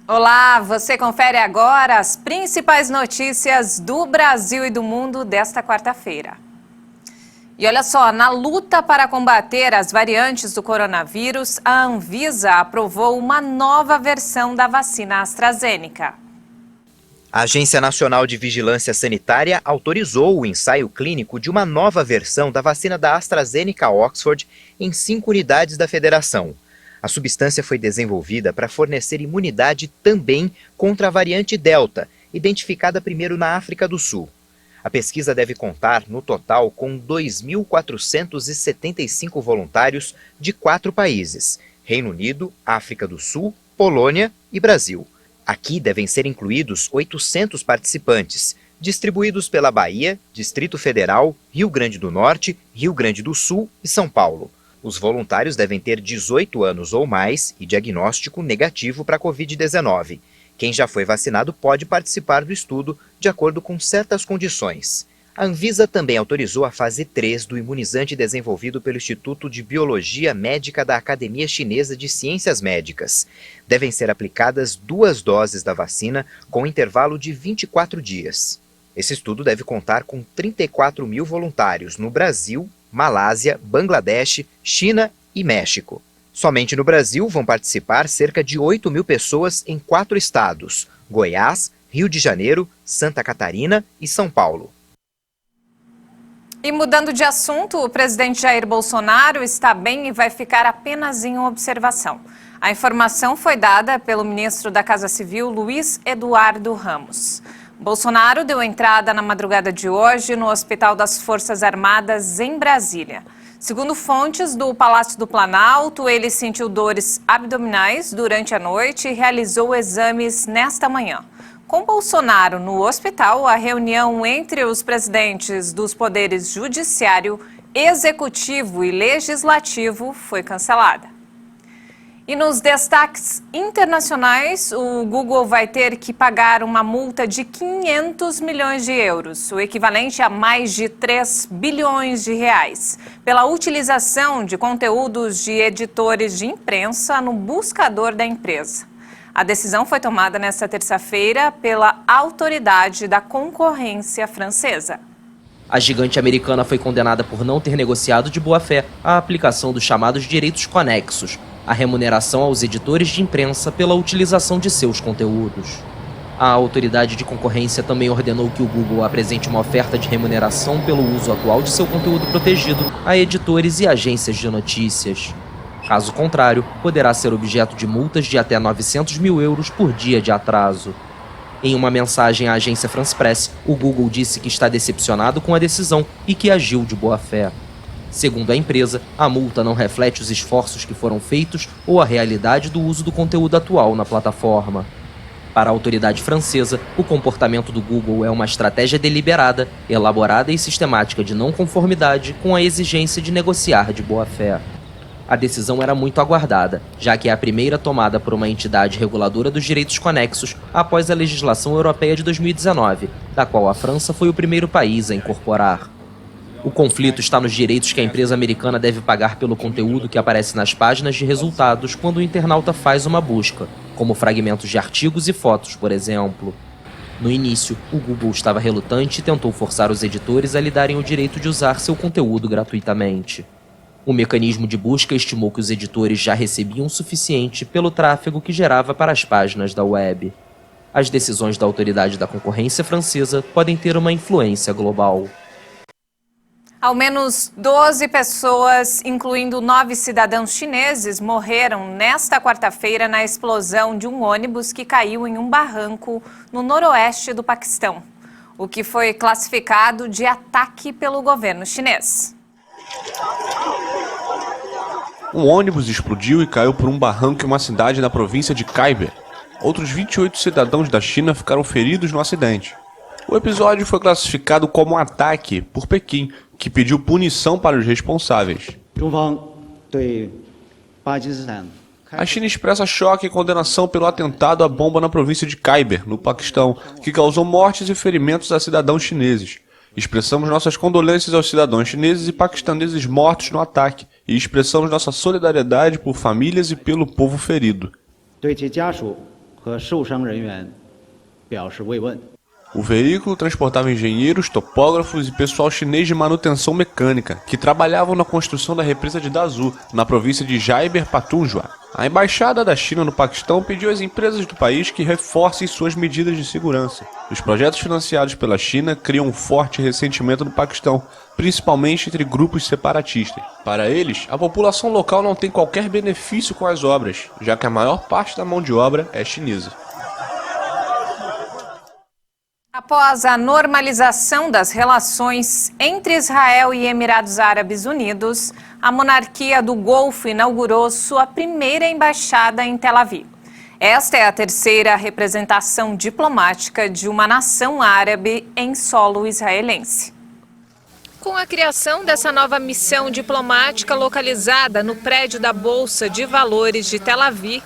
Olá, você confere agora as principais notícias do Brasil e do mundo desta quarta-feira. E olha só, na luta para combater as variantes do coronavírus, a Anvisa aprovou uma nova versão da vacina AstraZeneca. A Agência Nacional de Vigilância Sanitária autorizou o ensaio clínico de uma nova versão da vacina da AstraZeneca Oxford em 5 unidades da federação. A substância foi desenvolvida para fornecer imunidade também contra a variante Delta, identificada primeiro na África do Sul. A pesquisa deve contar, no total, com 2.475 voluntários de 4 países: Reino Unido, África do Sul, Polônia e Brasil. Aqui devem ser incluídos 800 participantes, distribuídos pela Bahia, Distrito Federal, Rio Grande do Norte, Rio Grande do Sul e São Paulo. Os voluntários devem ter 18 anos ou mais e diagnóstico negativo para a Covid-19. Quem já foi vacinado pode participar do estudo de acordo com certas condições. A Anvisa também autorizou a fase 3 do imunizante desenvolvido pelo Instituto de Biologia Médica da Academia Chinesa de Ciências Médicas. Devem ser aplicadas 2 doses da vacina com intervalo de 24 dias. Esse estudo deve contar com 34 mil voluntários no Brasil, Malásia, Bangladesh, China e México. Somente no Brasil vão participar cerca de 8 mil pessoas em 4 estados: Goiás, Rio de Janeiro, Santa Catarina e São Paulo. E mudando de assunto, o presidente Jair Bolsonaro está bem e vai ficar apenas em observação. A informação foi dada pelo ministro da Casa Civil, Luiz Eduardo Ramos. Bolsonaro deu entrada na madrugada de hoje no Hospital das Forças Armadas, em Brasília. Segundo fontes do Palácio do Planalto, ele sentiu dores abdominais durante a noite e realizou exames nesta manhã. Com Bolsonaro no hospital, a reunião entre os presidentes dos poderes judiciário, executivo e legislativo foi cancelada. E nos destaques internacionais, o Google vai ter que pagar uma multa de 500 milhões de euros, o equivalente a mais de 3 bilhões de reais, pela utilização de conteúdos de editores de imprensa no buscador da empresa. A decisão foi tomada nesta terça-feira pela Autoridade da Concorrência francesa. A gigante americana foi condenada por não ter negociado de boa-fé a aplicação dos chamados direitos conexos, a remuneração aos editores de imprensa pela utilização de seus conteúdos. A autoridade de concorrência também ordenou que o Google apresente uma oferta de remuneração pelo uso atual de seu conteúdo protegido a editores e agências de notícias. Caso contrário, poderá ser objeto de multas de até 900 mil euros por dia de atraso. Em uma mensagem à agência France Press, o Google disse que está decepcionado com a decisão e que agiu de boa-fé. Segundo a empresa, a multa não reflete os esforços que foram feitos ou a realidade do uso do conteúdo atual na plataforma. Para a autoridade francesa, o comportamento do Google é uma estratégia deliberada, elaborada e sistemática de não conformidade com a exigência de negociar de boa-fé. A decisão era muito aguardada, já que é a primeira tomada por uma entidade reguladora dos direitos conexos após a legislação europeia de 2019, da qual a França foi o primeiro país a incorporar. O conflito está nos direitos que a empresa americana deve pagar pelo conteúdo que aparece nas páginas de resultados quando o internauta faz uma busca, como fragmentos de artigos e fotos, por exemplo. No início, o Google estava relutante e tentou forçar os editores a lhe darem o direito de usar seu conteúdo gratuitamente. O mecanismo de busca estimou que os editores já recebiam o suficiente pelo tráfego que gerava para as páginas da web. As decisões da autoridade da concorrência francesa podem ter uma influência global. Ao menos 12 pessoas, incluindo 9 cidadãos chineses, morreram nesta quarta-feira na explosão de um ônibus que caiu em um barranco no noroeste do Paquistão, o que foi classificado de ataque pelo governo chinês. Um ônibus explodiu e caiu por um barranco em uma cidade na província de Khyber. Outros 28 cidadãos da China ficaram feridos no acidente. O episódio foi classificado como um ataque por Pequim, que pediu punição para os responsáveis. A China expressa choque e condenação pelo atentado à bomba na província de Khyber, no Paquistão, que causou mortes e ferimentos a cidadãos chineses. Expressamos nossas condolências aos cidadãos chineses e paquistaneses mortos no ataque e expressamos nossa solidariedade por famílias e pelo povo ferido. 和受伤人员表示慰问。 O veículo transportava engenheiros, topógrafos e pessoal chinês de manutenção mecânica, que trabalhavam na construção da represa de Dazu, na província de Khyber Pakhtunkhwa. A embaixada da China no Paquistão pediu às empresas do país que reforcem suas medidas de segurança. Os projetos financiados pela China criam um forte ressentimento no Paquistão, principalmente entre grupos separatistas. Para eles, a população local não tem qualquer benefício com as obras, já que a maior parte da mão de obra é chinesa. Após a normalização das relações entre Israel e Emirados Árabes Unidos, a monarquia do Golfo inaugurou sua primeira embaixada em Tel Aviv. Esta é a terceira representação diplomática de uma nação árabe em solo israelense. Com a criação dessa nova missão diplomática localizada no prédio da Bolsa de Valores de Tel Aviv,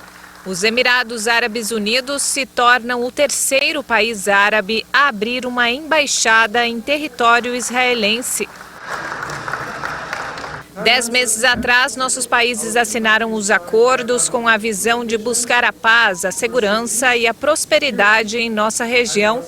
os Emirados Árabes Unidos se tornam o terceiro país árabe a abrir uma embaixada em território israelense. 10 meses atrás, nossos países assinaram os acordos com a visão de buscar a paz, a segurança e a prosperidade em nossa região.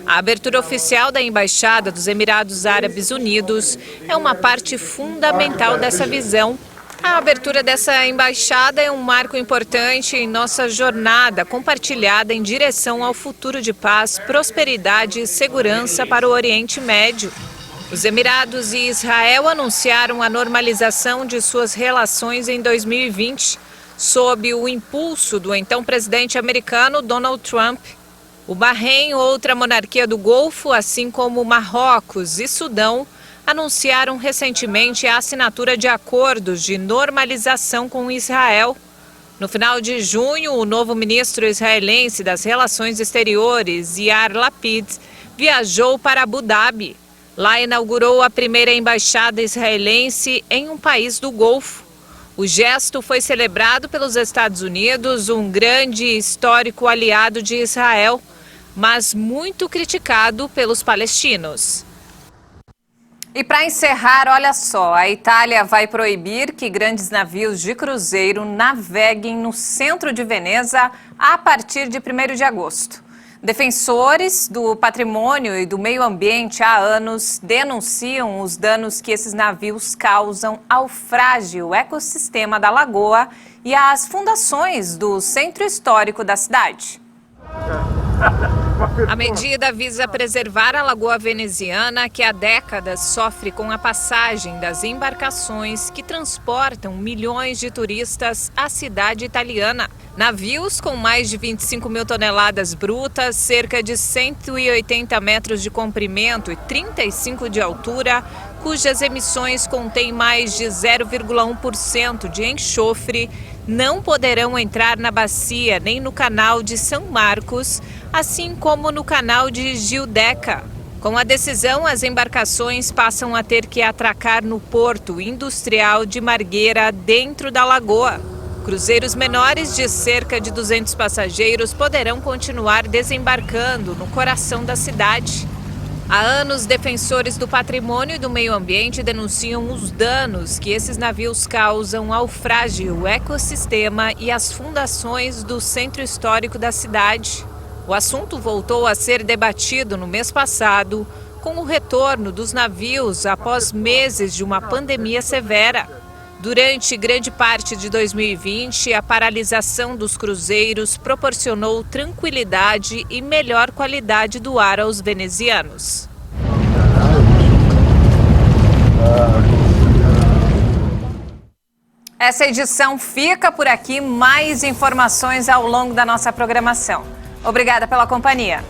A abertura oficial da Embaixada dos Emirados Árabes Unidos é uma parte fundamental dessa visão. A abertura dessa embaixada é um marco importante em nossa jornada compartilhada em direção ao futuro de paz, prosperidade e segurança para o Oriente Médio. Os Emirados e Israel anunciaram a normalização de suas relações em 2020, sob o impulso do então presidente americano Donald Trump. O Bahrein, outra monarquia do Golfo, assim como Marrocos e Sudão, anunciaram recentemente a assinatura de acordos de normalização com Israel. No final de junho, o novo ministro israelense das Relações Exteriores, Yair Lapid, viajou para Abu Dhabi. Lá inaugurou a primeira embaixada israelense em um país do Golfo. O gesto foi celebrado pelos Estados Unidos, um grande e histórico aliado de Israel, mas muito criticado pelos palestinos. E para encerrar, olha só, a Itália vai proibir que grandes navios de cruzeiro naveguem no centro de Veneza a partir de 1º de agosto. Defensores do patrimônio e do meio ambiente há anos denunciam os danos que esses navios causam ao frágil ecossistema da lagoa e às fundações do centro histórico da cidade. A medida visa preservar a lagoa veneziana, que há décadas sofre com a passagem das embarcações que transportam milhões de turistas à cidade italiana. Navios com mais de 25 mil toneladas brutas, cerca de 180 metros de comprimento e 35 de altura, cujas emissões contêm mais de 0,1% de enxofre, não poderão entrar na bacia nem no canal de São Marcos, assim como no canal de Giudecca. Com a decisão, as embarcações passam a ter que atracar no porto industrial de Marghera, dentro da lagoa. Cruzeiros menores de cerca de 200 passageiros poderão continuar desembarcando no coração da cidade. Há anos, defensores do patrimônio e do meio ambiente denunciam os danos que esses navios causam ao frágil ecossistema e às fundações do centro histórico da cidade. O assunto voltou a ser debatido no mês passado, com o retorno dos navios após meses de uma pandemia severa. Durante grande parte de 2020, a paralisação dos cruzeiros proporcionou tranquilidade e melhor qualidade do ar aos venezianos. Essa edição fica por aqui. Mais informações ao longo da nossa programação. Obrigada pela companhia.